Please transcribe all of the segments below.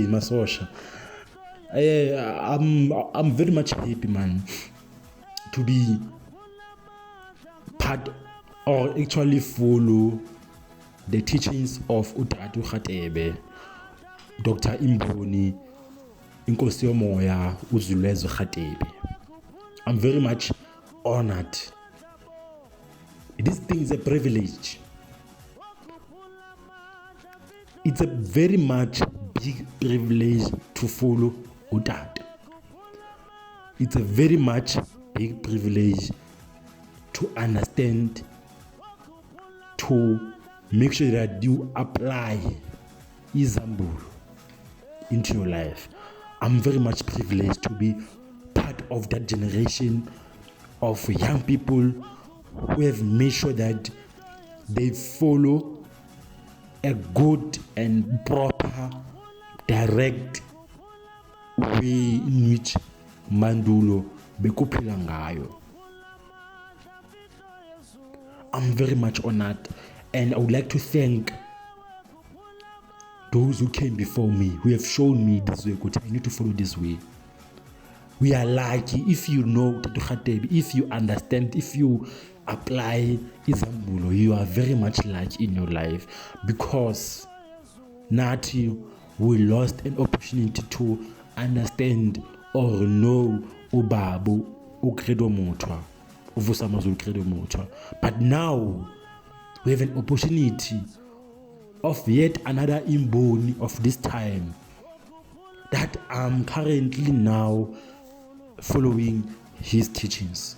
Masosha. I'm very much happy, man, to be part or actually follow the teachings of Utatu Radebe, Dr. Imboni, Inkosi yomoya uzwi Radebe. I'm very much honored. This thing is a privilege. It's a very much big privilege to follow Utatu. It's a very much big privilege to understand, to make sure that you apply Izambulo into your life. I'm very much privileged to be part of that generation of young people who have made sure that they follow a good and proper, direct way in which Mandulo bekuphila ngayo. I'm very much honored, and I would like to thank those who came before me, who have shown me this way. I need to follow this way. We are lucky if you know Radebe, if you understand, if you apply Izambulo, you are very much lucky in your life, because Nati, we lost an opportunity to understand or know Ubabu Ukredo Motwa, Uvusamazu Ukredo Motwa. But now we have an opportunity of yet another Imboni of this time that I'm currently now following his teachings.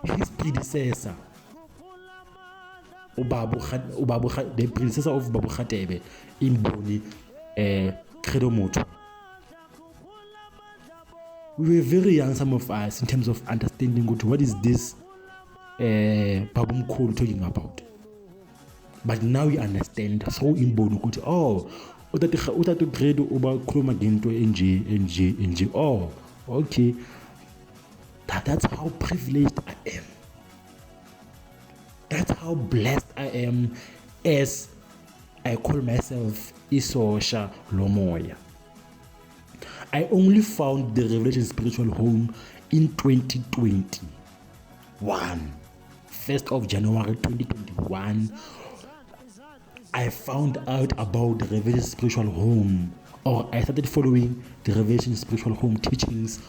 His predecessor, the predecessor of Babu Radebe, Imboni Credo Motwa. We were very young, some of us, in terms of understanding what is this Babu Mkhulu talking about. But now we understand. So Imboni, utatu Credo uba khuluma ngento enje. Oh, okay. That's how privileged I am. That's how blessed I am, as I call myself Isosha Lomoya. I only found the Revelation Spiritual Home in 2021. 1st of January 2021. I found out about the Revelation Spiritual Home, or I started following the Revelation Spiritual Home teachings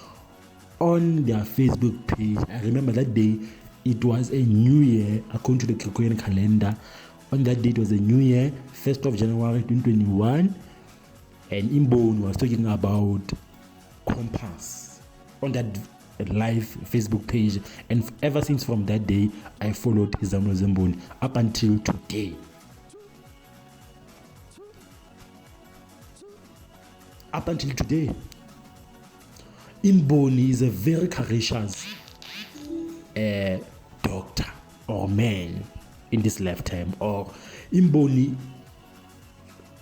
on their Facebook page. I remember that day it was a new year according to the Gregorian calendar. On that day it was a new year, 1st of January 2021, and Imboni was talking about compass on that live Facebook page, and ever since from that day I followed Izambulo Zemboni up until today. Up until today, Imboni is a very courageous doctor or man in this lifetime. Or Imboni,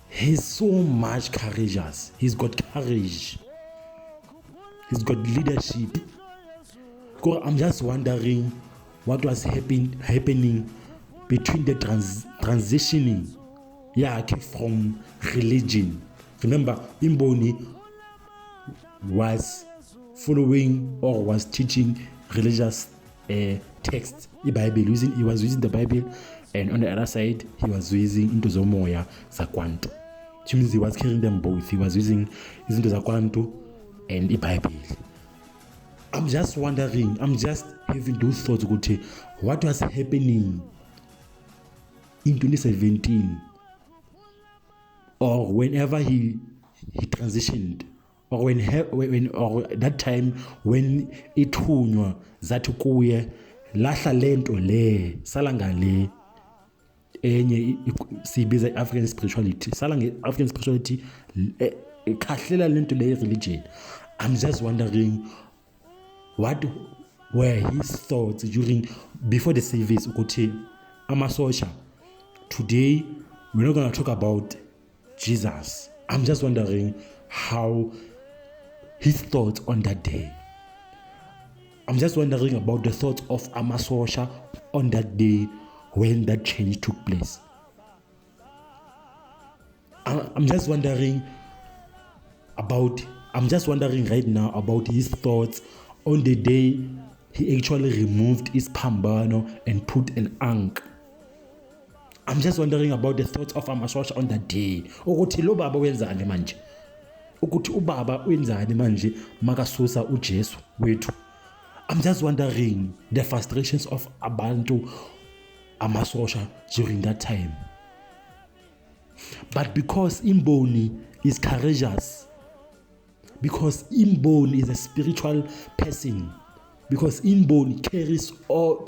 he's so much courageous. He's got courage. He's got leadership. I'm just wondering what was happening between the transitioning from religion. Remember, Imboni was following or was teaching religious texts, the Bible. He was using the Bible, and on the other side, he was using into Zomoya Zakwanto. Which means he was carrying them both. He was using into Zakwanto and the Bible. I'm just wondering, I'm just having those thoughts. What was happening in 2017, or whenever he transitioned, or when or that time when ithunywa zathi kuye lahla lento le salanga le enye siyibiza African spirituality. Sala nge-African spirituality khahlela lento le religion. I'm just wondering what were his thoughts before the service ukuthi amasosha, today we're not going to talk about Jesus. I'm just wondering how his thoughts on that day. I'm just wondering about the thoughts of amasosha on that day when that change took place. I'm just wondering right now about his thoughts on the day he actually removed his pambano and put an ankh. I'm just wondering about the thoughts of amasosha on that day. Ukuthi lo baba wenzani manje? Ukuthi ubaba wenzani manje makasusa uJesu wethu? I'm just wondering the frustrations of abantu amasosha during that time. But because Imboni is courageous, because Imboni is a spiritual person, because Imboni carries all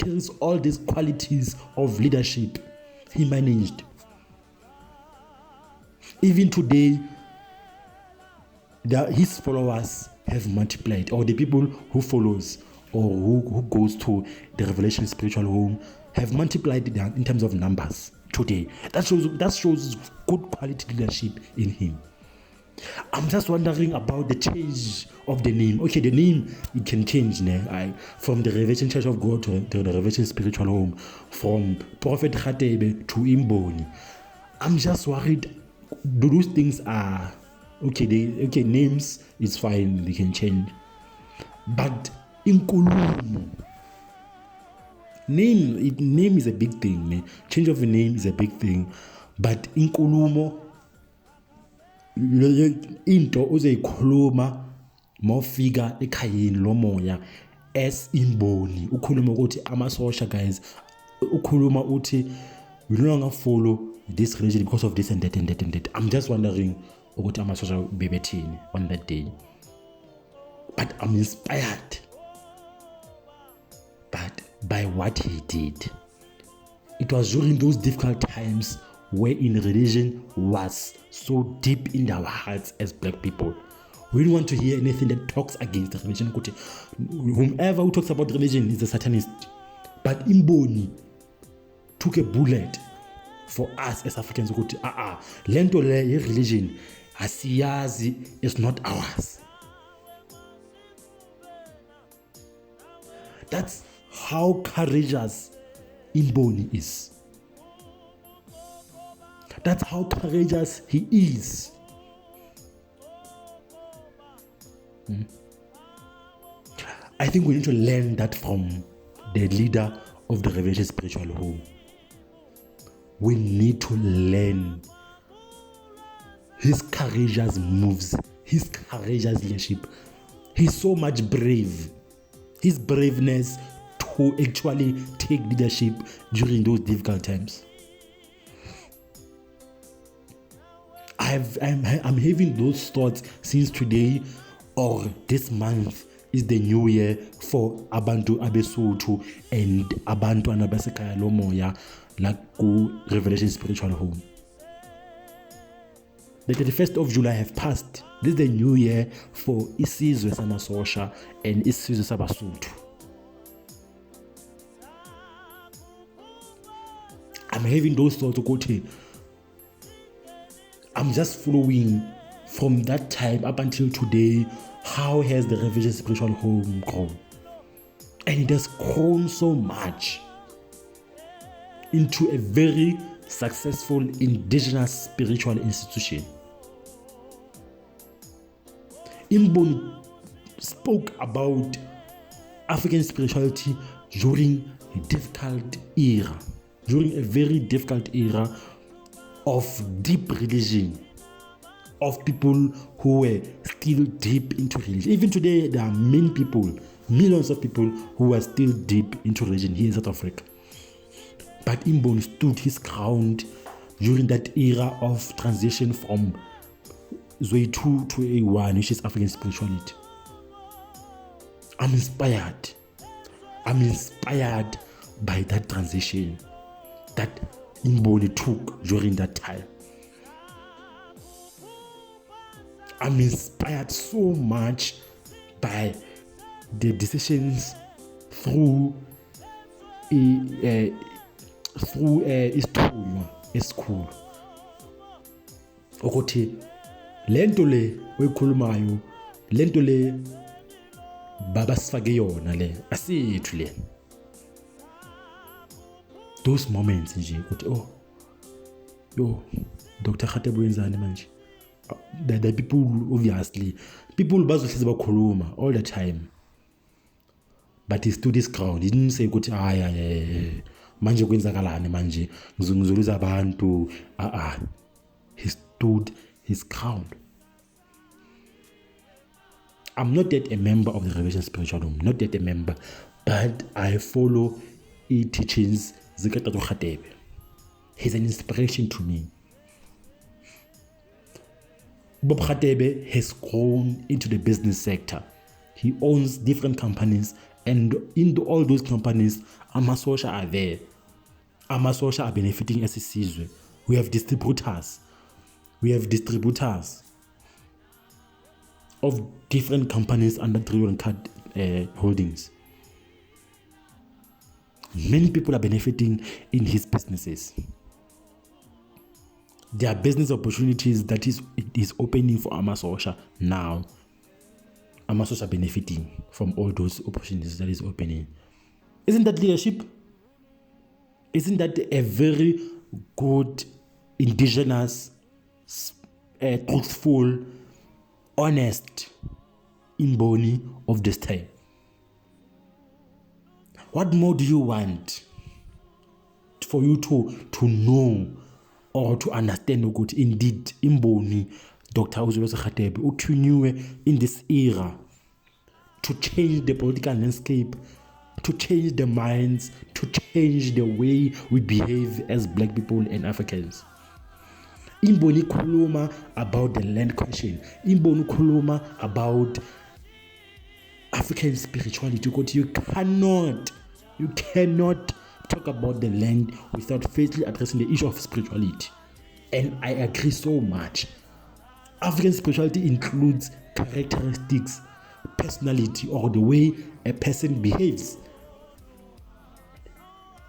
these qualities of leadership, he managed. Even today, his followers have multiplied, or the people who follows or who goes to the Revelation Spiritual Home have multiplied in terms of numbers today. That shows good quality leadership in him. I'm just wondering about the change of the name. Okay, the name, it can change now. From the Revelation Church of God to the Revelation Spiritual Home, from Prophet Radebe to Imboni. I'm just worried. Those things are okay. Names is fine, they can change. But Inkulumo, name is a big thing, man. Change of a name is a big thing. But Inkulumo, into uzoyikhuluma mawufika ekhayeni lomoya as Imboni, ukhuluma ukuthi amasosha, guys, ukhuluma uthi we no longer follow this religion because of this and that and that and that. I'm just wondering ukuthi amasosha bebethini on that day. But I'm inspired by what he did. It was during those difficult times wherein religion was so deep in our hearts as black people. We don't want to hear anything that talks against religion. Whomever who talks about religion is a Satanist. But Imboni took a bullet for us as Africans. Lento le religion asiyazi is not ours. That's how courageous Imboni is. That's how courageous he is. I think we need to learn that from the leader of the Revelation Spiritual Home. We need to learn his courageous moves, his courageous leadership. He's so much brave. His braveness to actually take leadership during those difficult times. I'm having those thoughts since today or this month is the new year for Abantu Abesotho and Abantu Anabasekaya Lomoya Laku Revelation Spiritual Home. The 31st of July have passed. This is the new year for Isizwe Samasosha and Isizwe Sabasotho. I'm having those thoughts to go to. I'm just following from that time up until today. How has the Revelation Spiritual Home grown? And it has grown so much into a very successful indigenous spiritual institution. Imboni spoke about African spirituality during a difficult era, during a very difficult era of deep religion, of people who were still deep into religion. Even today, there are many people, millions of people who are still deep into religion here in South Africa. But Imboni stood his ground during that era of transition from uzwi 2 to A1, which is African spirituality. I'm inspired by that transition. That Imboni took during that time. I'm inspired so much by the decisions through isithunywa esikhulu ukuthi lento le oyikhulumayo, lento le baba sifake yona le asithu le. Those moments nje ukuthi Dr. Radebe wenzani manje. The people, obviously people bazohlezi bakhuluma all the time, but he stood his ground. He didn't say ukuthi manje kwenzakalani manje ngizoluza abantu. He stood his ground. I'm not yet a member of the Revelation Spiritual Room, not yet a member, but I follow teachings zika Dr. Radebe. He's an inspiration to me. Bob Radebe has grown into the business sector. He owns different companies, and in all those companies, amasosha are there. Amasosha are benefiting as a sizwe. We have distributors of different companies under Trillion Card holdings. Many people are benefiting in his businesses. There are business opportunities that is opening for amasosha now. Amasosha benefiting from all those opportunities that is opening. Isn't that leadership? Isn't that a very good, indigenous, truthful, honest imboni of this time? What more do you want for you to know or to understand ukuthi indeed imboni Dr. Radebe uthunyiwe in this era to change the political landscape, to change the minds, to change the way we behave as black people and Africans. Imboni khuluma about the land question. Imboni khuluma about African spirituality. You cannot talk about the land without firstly addressing the issue of spirituality. And I agree so much. African spirituality includes characteristics, personality, or the way a person behaves.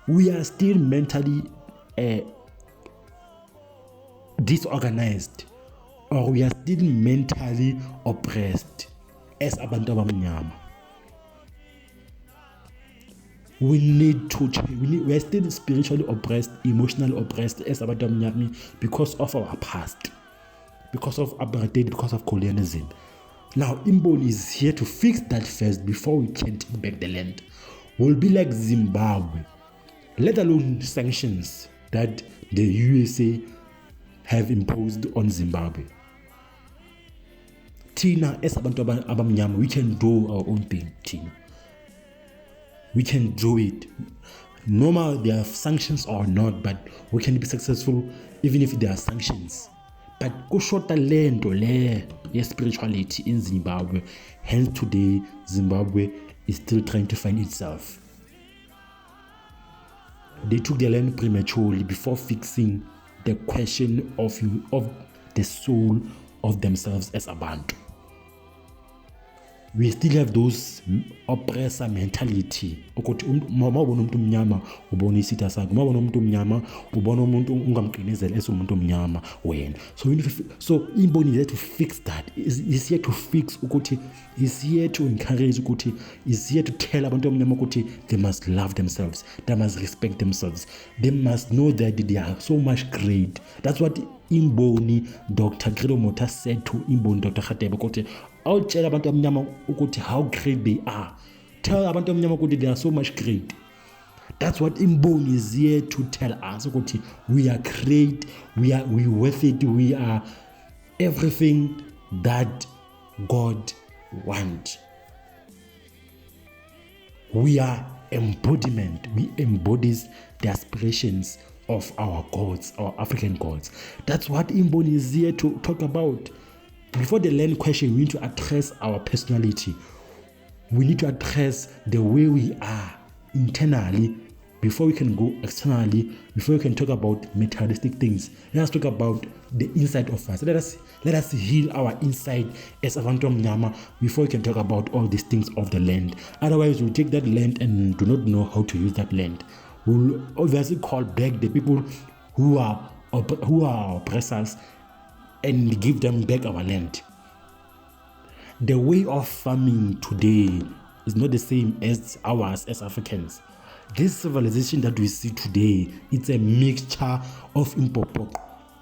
We are still mentally disorganized, or we are still mentally oppressed as abantu abamnyama. We need to change. We are still spiritually oppressed, emotionally oppressed as abantu abamnyama because of our past, because of apartheid, because of colonialism. Now, Imboni is here to fix that first before we can take back the land. We'll be like Zimbabwe, let alone sanctions that the USA have imposed on Zimbabwe. Tina, as abantu abamnyama, we can do our own thing, Tina. We can do it. No matter there are sanctions or not, but we can be successful even if there are sanctions. But kushota lento le spirituality in Zimbabwe. Hence today, Zimbabwe is still trying to find itself. They took the land prematurely before fixing the question of the soul of themselves as Abantu. We still have those oppressor mentality. Ukuthi uma ubona umuntu omnyama ubona isitha sakhe, uma ubona umuntu omnyama ubona umuntu ungamqinezela esumuntu omnyama wena. So Imboni is here to fix that. Is here to fix ukuthi, is here to encourage ukuthi, is here to tell abantu omnyama ukuthi they must love themselves, they must respect themselves, they must know that they are so much great. That's what Imboni Dr. Credo Mota said to Imboni Dr. Radebe ukuthi awutshela abantu abamnyama ukuthi how great they are. Tell abantu abamnyama ukuthi they are so much great. That's what Imboni is here to tell us ukuthi we are great, we worth it, we are everything that God wants. We are embodiment. We embodies the aspirations of our gods, our African gods. That's what Imboni is here to talk about. Before the land question, we need to address our personality. We need to address the way we are internally before we can go externally, before we can talk about materialistic things, let us talk about the inside of us. Let us heal our inside as abantu omnyama before we can talk about all these things of the land. Otherwise, we'll take that land and do not know how to use that land. We'll obviously call back the people who are oppressors and give them back our land. The way of farming today is not the same as ours as Africans. This civilization that we see today, it's a mixture of impopok.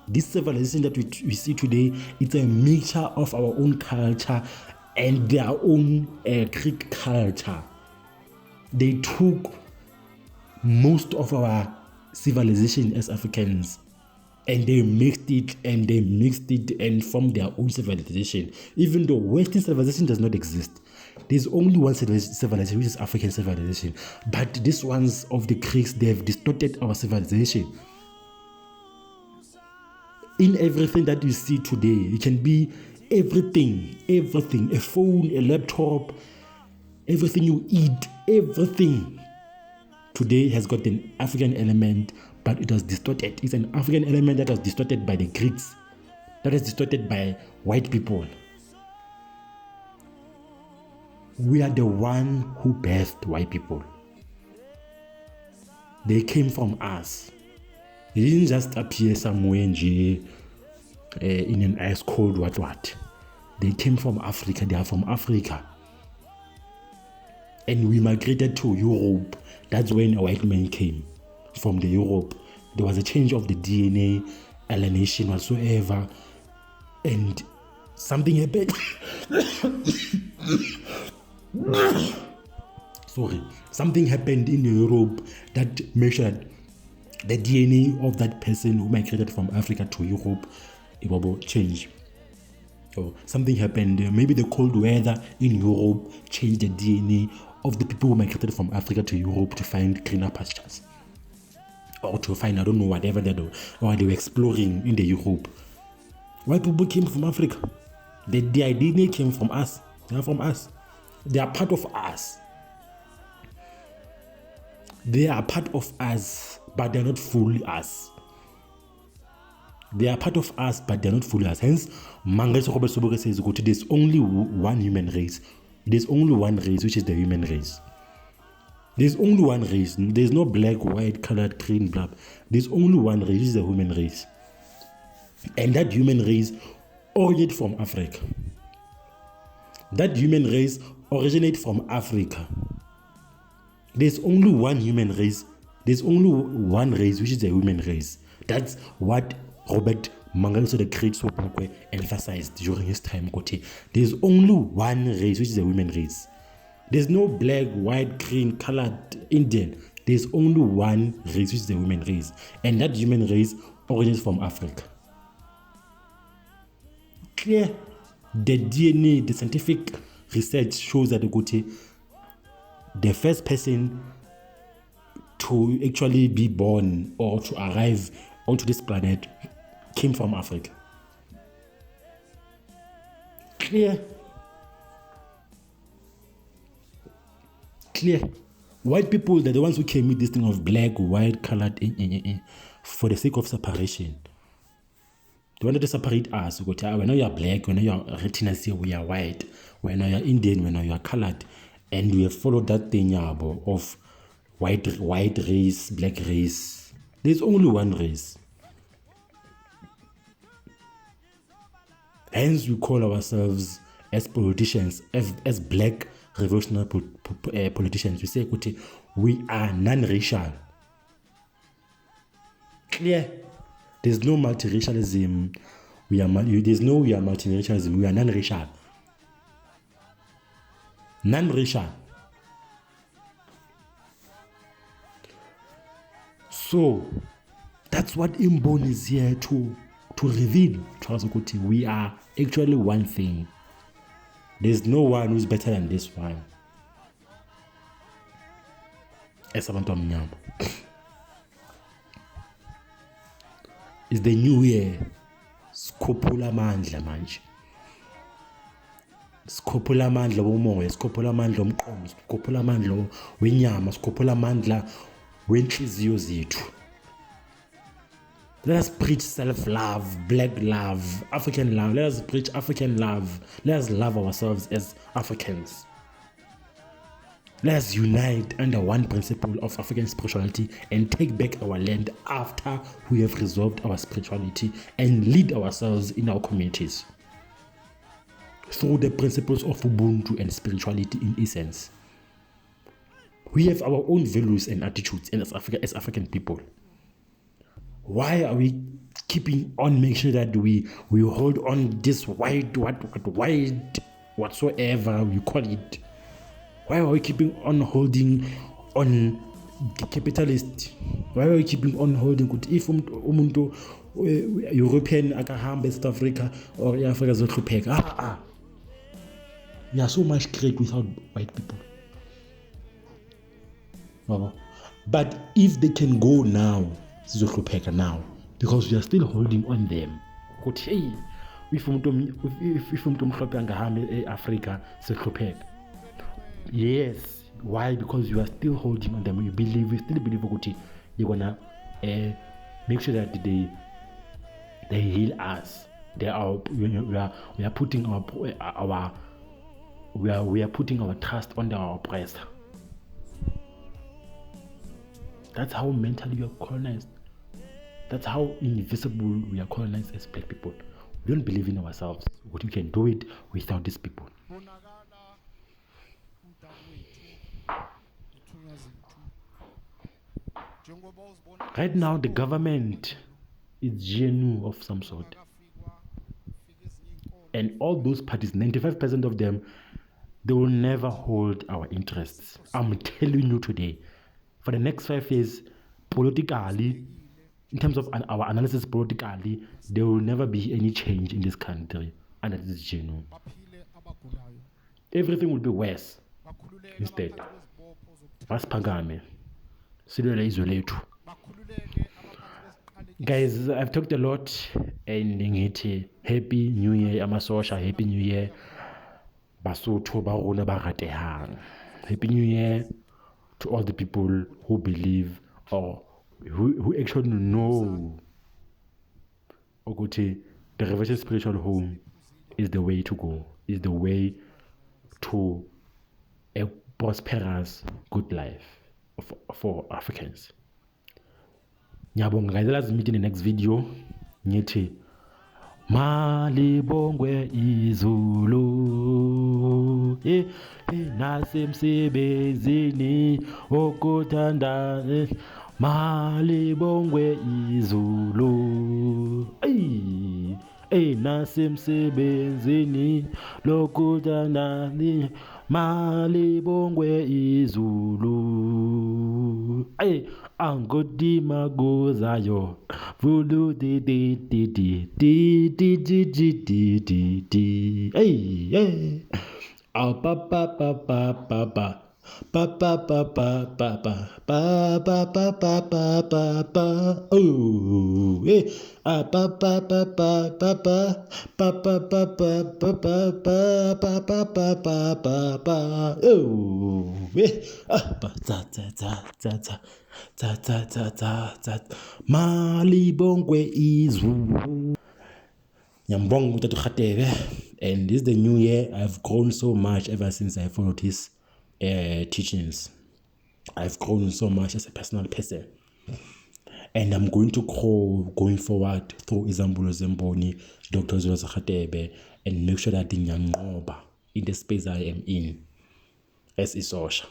This civilization that we see today, it's a mixture of our own culture and their own Greek culture. They took most of our civilization as Africans and they mixed it and formed their own civilization. Even though Western civilization does not exist, there's only one civilization, which is African civilization. But these ones of the Greeks, they've distorted our civilization. In everything that you see today, it can be everything, a phone, a laptop, everything you eat, everything today has got an African element, but it was distorted. It's an African element that was distorted by the Greeks, that was distorted by white people. We are the one who birthed white people. They came from us. They didn't just appear somewhere in an ice cold what. They came from Africa. They are from Africa. And we migrated to Europe. That's when a white man came from the Europe. There was a change of the DNA, alienation whatsoever, and something happened. Something happened in Europe that measured the DNA of that person who migrated from Africa to Europe. It will change. So something happened. Maybe the cold weather in Europe changed the DNA of the people who migrated from Africa to Europe to find greener pastures, or to find, I don't know, whatever they do, or they were exploring in the Europe. White people came from Africa. Their DNA came from us. They are from us. They are part of us. They are part of us, but they are not fully us. They are part of us, but they are not fully us. Hence, Mangeso Robert Sobore says, there's only one human race. There's only one race, which is the human race. There's only one race. There's no black, white, colored, green, blah. There's only one race, which is the human race. And that human race originated from Africa. That human race originates from Africa. There's only one human race. There's only one race, which is the human race. That's what Robert Mangaliso the Great Sobukwe emphasized during his time. There's only one race, which is the human race. There's no black, white, green, colored, Indian. There's only one race, which is the human race. And that human race originates from Africa. Clear? The DNA, the scientific research shows that the first person to actually be born or to arrive onto this planet came from Africa. Clear? Clear? White people, they're the ones who came with this thing of black, white, colored, for the sake of separation. They wanted to separate us. We know you're black, we know you're retinas here, we are white, we know you're Indian, we know you're colored. And we have followed that thing of white race, black race. There's only one race. Hence we call ourselves as politicians, as black revolutionary politicians. We say we are non-racial. Clear? There's no multiracialism. We are multiracialism. We are non-racial. Non-racial. So that's what Imbon is here to reveal to us. We are actually one thing. There's no one who's better than this one. It's the new year. Skopula mandla manje. Skopula mandla womoya, skopula mandla omqondo, skopula mandla wenyama, skopula mandla wenhliziyo zethu. Let us preach self-love, black love, African love. Let us preach African love. Let us love ourselves as Africans. Let us unite under one principle of African spirituality and take back our land after we have resolved our spirituality and lead ourselves in our communities through the principles of Ubuntu and spirituality in essence. We have our own values and attitudes as African people. Why are we keeping on making sure that we hold on this white whatsoever we call it? Why are we keeping on holding on capitalist? Why are we keeping on holding if umuntu European akahamba South Africa or Africa zohlupheka? We are so much great without white people. But if they can go now, now, because we are still holding on them. Hey, if umuntu mhlophe angahambe Africa zohlupheka. Yes. Why? Because you are still holding on them. We still believe that you're gonna make sure that they heal us. We are putting our trust on our oppressor. That's how mentally we are colonized. That's how invisible we are colonized as black people. We don't believe in ourselves. But we can do it without these people. Right now, the government is GNU of some sort. And all those parties, 95% of them, they will never hold our interests. I'm telling you today. For the next 5 years, politically, in terms of our analysis politically, there will never be any change in this country under this GNU. Everything will be worse instead. Masipagame. Silwela izwe lethu. Guys, I've talked a lot and ngithi happy new year amasosha, happy new year Basotho ba rona ba ratehang. Happy new year to all the people who believe or who actually know ukuthi the reverse spiritual home is the way to go, is the way to a prosperous good life for Africans. Ngiyabonga guys, let's meet in the next video. Ngithi malibongwe izulu nasemsebenzini okuthanda malibongwe izulu nasemsebenzini lokuthanda malibongwe izulu angodima gozayo vulu di di di di di di di di di di di pa pa pa pa pa pa pa pa pa pa pa pa pa pa pa pa pa pa pa oh pa pa pa pa pa pa pa pa pa pa pa pa pa pa pa pa pa pa oh pa za za za za za za za za za malibongwe izulu. Ngiyambonga uTata Radebe, and this is the new year. I've grown so much ever since I followed his teachings. I've grown so much as a personal person, and I'm going to grow going forward through Izambulo Zemboni, Dr. Radebe, and make sure that ngiyanqoba in the space I am in as isosha.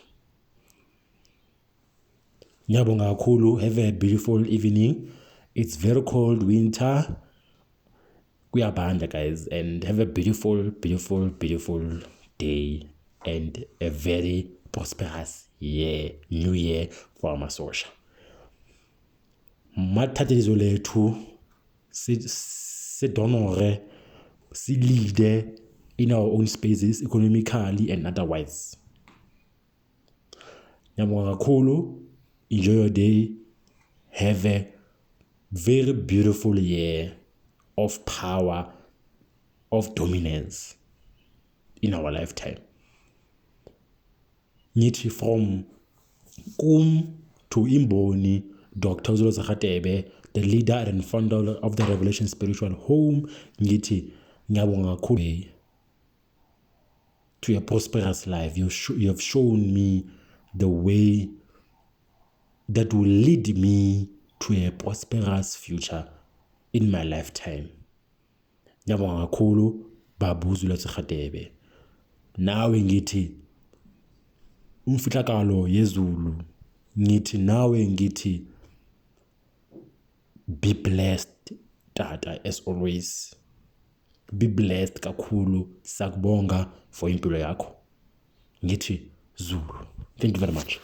Ngiyabonga kakhulu. Have a beautiful evening. It's very cold winter. Kuyabanda guys, and have a beautiful day and a very prosperous year, new year for amasosha. Mathatelizo lethu sidonore, lead in our own spaces economically and otherwise. Ngiyabonga kakhulu. Enjoy your day. Have a very beautiful year of power, of dominance in our lifetime. Ngithi from kum to imboni Dr. uzwi Radebe, the leader and founder of the Revelation Spiritual Home, ngithi ngiyabonga kakhulu to a prosperous life. You have shown me the way that will lead me to a prosperous future in my lifetime. Ngiyabonga kakhulu baba uzwi Radebe. Nawe ngithi umfihlakalo yezulu, ngithi nawe ngithi be blessed tata, as always. Be blessed kakhulu, sakubonga for impilo yakho. Ngithi Zulu. Thank you very much.